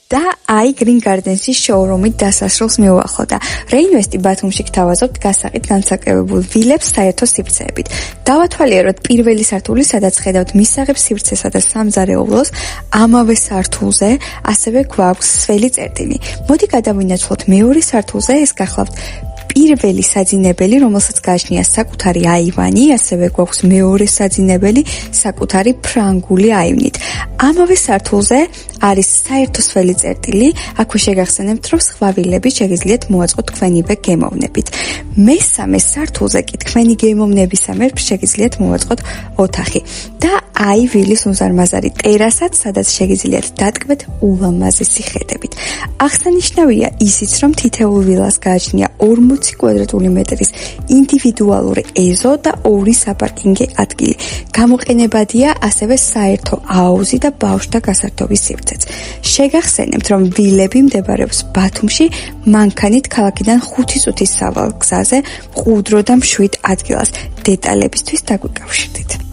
და აი Green Gardens-ის შოურუმით დასასრულს მივუახლოვდა. Reinvest-ი ბათუმში გთავაზობთ გასაყიდ განცალკევებულ ვილებს საერთო სივრცეებით. დავათვალიეროთ პირველი სართული, სადაც ხედავთ მისაღებ სივრცესა და სამზარეულოს, ამავე სართულზე ასევე გვაქვს სველი წერტილი. მოდი გადავინაცვლოთ მეორე სართულზე, ეს გახლავთ პირველი საძინებელი, რომელსაც გააჩნია საკუთარი აივანი, ასევე გვაქვს მეორე საძინებელი, საკუთარი ფრანგული აივნით. ამავე სართულზე არის საერთო სველი წერტილი, აქვე შეგახსენებთ, რომ სხვა ვილები შეგიძლიათ მოაწყოთ თქვენივე გემოვნებით. მესამე სართულზე კი თქვენი გემოვნებისამებრ შეგიძლიათ მოაწყოთ ოთახი და აი ვილის უზარმაზარი ტერასაც, სადაც შეგიძლიათ დატკბეთ ულამაზესი ხედებით. აღსანიშნავია ისიც, რომ თითოეულ ვილას გააჩნია 40 კვადრატული მეტრის ინდივიდუალური ეზო და 2 საპარკინგე ადგილი. გამოყენებადია ასევე საერთო აუზი და ბავშვთა გასართობის სივრცეც. შეგახსენებთ, რომ ვილები მდებარეობს ბათუმში, მანქანით ქალაქიდან 5 წუთის სავალ გზაზე, მყუდრო და მშვიდ ადგილას. დეტალებისთვის დაგვიკავშირდით.